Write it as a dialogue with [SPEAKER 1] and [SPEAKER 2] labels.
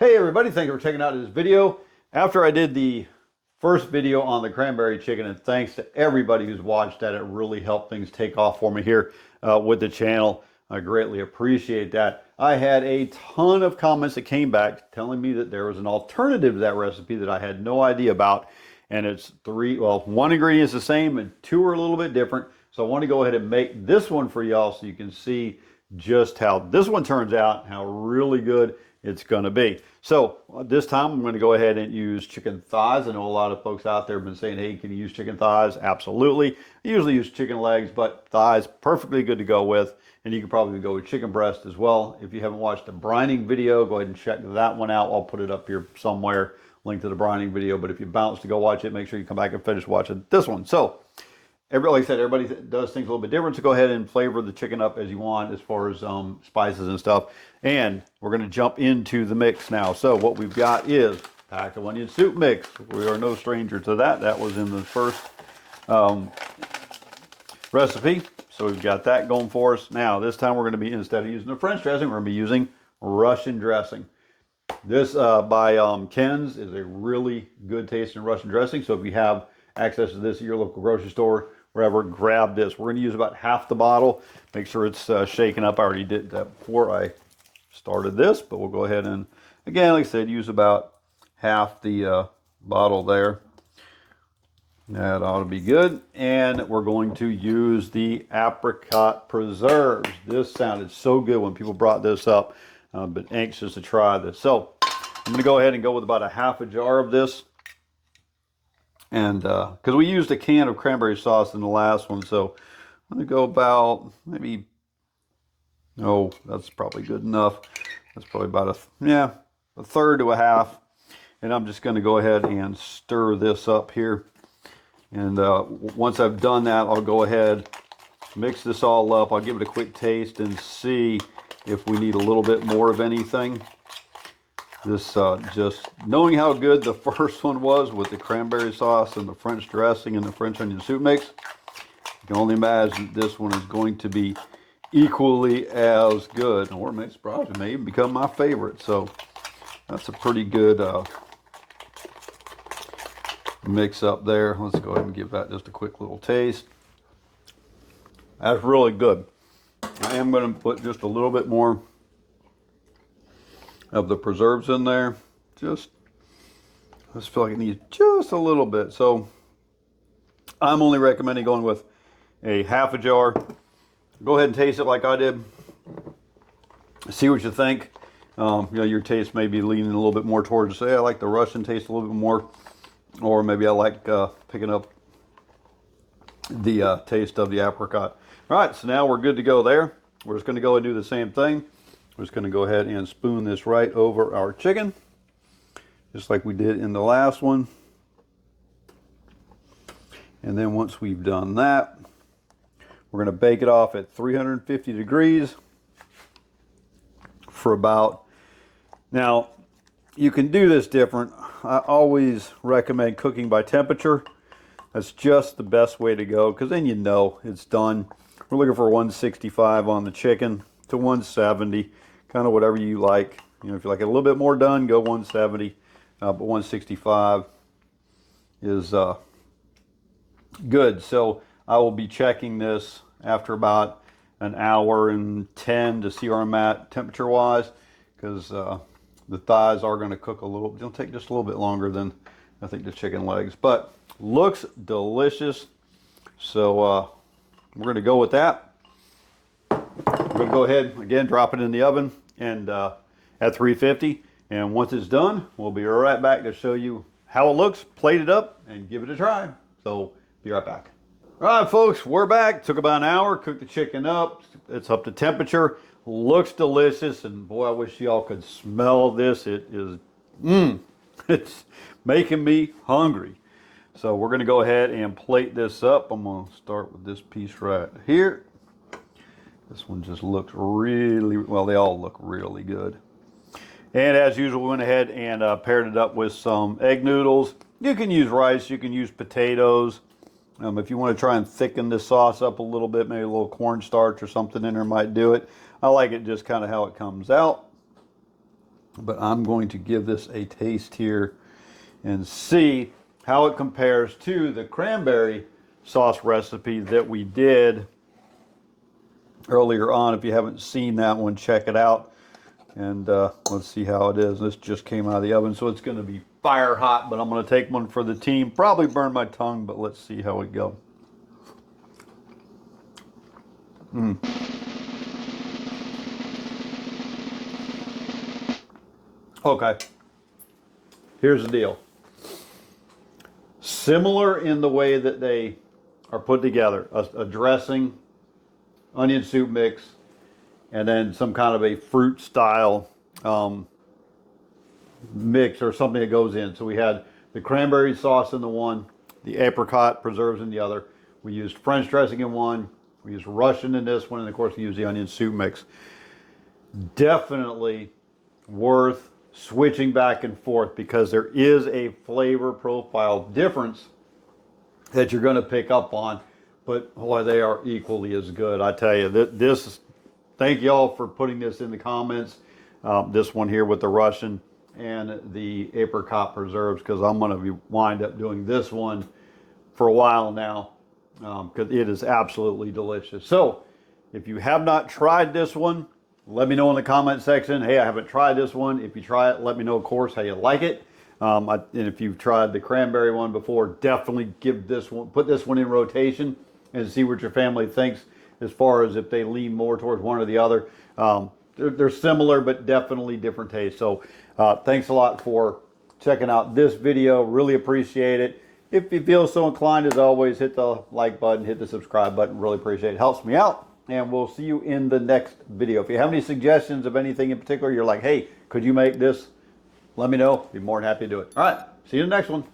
[SPEAKER 1] Hey everybody, thank you for checking out this video. After I did the first video on the cranberry chicken, and thanks to everybody who's watched that, it really helped things take off for me here with the channel. I greatly appreciate that. I had a ton of comments that came back telling me that there was an alternative to that recipe that I had no idea about. And it's one ingredient is the same and two are a little bit different. So I want to go ahead and make this one for y'all so you can see just how this one turns out, how really good it's going to be. So this time I'm going to go ahead and use chicken thighs. I know a lot of folks out there have been saying, hey, can you use chicken thighs? Absolutely. I usually use chicken legs, but thighs, perfectly good to go with. And you can probably go with chicken breast as well. If you haven't watched the brining video, go ahead and check that one out. I'll put it up here somewhere, link to the brining video. But if you bounce to go watch it, make sure you come back and finish watching this one. So like I said, everybody does things a little bit different, so go ahead and flavor the chicken up as you want as far as spices and stuff. And we're going to jump into the mix now. So what we've got is packed of onion soup mix. We are no stranger to that. That was in the first recipe. So we've got that going for us. Now, this time we're going to be, instead of using the French dressing, we're going to be using Russian dressing. This by Ken's is a really good tasting Russian dressing. So if you have access to this at your local grocery store, wherever, grab this. We're going to use about half the bottle. Make sure it's shaken up. I already did that before I started this, but we'll go ahead and, again, like I said, use about half the bottle there. That ought to be good. And we're going to use the Apricot Preserves. This sounded so good when people brought this up. I've been anxious to try this. So I'm going to go ahead and go with about a half a jar of this. And because we used a can of cranberry sauce in the last one, so I'm going to go about maybe, oh, that's probably good enough. That's probably about a third to a half. And I'm just going to go ahead and stir this up here. And once I've done that, I'll go ahead, mix this all up. I'll give it a quick taste and see if we need a little bit more of anything. This, just knowing how good the first one was with the cranberry sauce and the French dressing and the French onion soup mix, you can only imagine this one is going to be equally as good, or may even become my favorite. So that's a pretty good mix up there. Let's go ahead and give that just a quick little taste. That's really good. I am going to put just a little bit more of the preserves in there. I just feel like it needs just a little bit. So I'm only recommending going with a half a jar. Go ahead and taste it like I did. See what you think. Your taste may be leaning a little bit more towards, say, I like the Russian taste a little bit more, or maybe I like picking up the taste of the apricot. All right, so now we're good to go there. We're just going to go and do the same thing. We're just going to go ahead and spoon this right over our chicken, just like we did in the last one. And then once we've done that, we're going to bake it off at 350 degrees for about, now you can do this different. I always recommend cooking by temperature. That's just the best way to go, because then you know it's done. We're looking for 165 on the chicken to 170, kind of whatever you like. If you like it a little bit more done, go 170, but 165 is good. So I will be checking this after about an hour and 10 to see where I'm at temperature wise, because the thighs are going to cook a little. It'll take just a little bit longer than I think the chicken legs, but looks delicious. So we're going to go with that. We're going to go ahead, again, drop it in the oven and at 350. And once it's done, we'll be right back to show you how it looks, plate it up, and give it a try. So be right back. All right, folks, we're back. Took about an hour, cooked the chicken up. It's up to temperature. Looks delicious. And boy, I wish y'all could smell this. It is, it's making me hungry. So we're going to go ahead and plate this up. I'm going to start with this piece right here. This one just looks really, well, they all look really good. And as usual, we went ahead and paired it up with some egg noodles. You can use rice, you can use potatoes. If you want to try and thicken this sauce up a little bit, maybe a little cornstarch or something in there might do it. I like it just kind of how it comes out. but I'm going to give this a taste here and see how it compares to the cranberry sauce recipe that we did earlier on. If you haven't seen that one, check it out. And let's see how it is. This just came out of the oven, so it's going to be fire hot, but I'm going to take one for the team. Probably burn my tongue, but let's see how it goes. Okay, here's the deal. Similar in the way that they are put together. A dressing, onion soup mix, and then some kind of a fruit style mix or something that goes in. So we had the cranberry sauce in the one, the apricot preserves in the other. We used French dressing in one. We used Russian in this one, and of course we used the onion soup mix. Definitely worth switching back and forth because there is a flavor profile difference that you're going to pick up on, but boy, they are equally as good. I tell you, this thank y'all for putting this in the comments. This one here with the Russian and the apricot preserves, because I'm going to wind up doing this one for a while now, because it is absolutely delicious. So if you have not tried this one, let me know in the comment section. Hey, I haven't tried this one. If you try it, let me know, of course, how you like it. And if you've tried the cranberry one before, definitely give this one, put this one in rotation and see what your family thinks as far as if they lean more towards one or the other. They're similar, but definitely different tastes. So thanks a lot for checking out this video. Really appreciate it. If you feel so inclined, as always, hit the like button, hit the subscribe button. Really appreciate it. Helps me out. And we'll see you in the next video. If you have any suggestions of anything in particular, you're like, hey, could you make this? Let me know. Be more than happy to do it. All right. See you in the next one.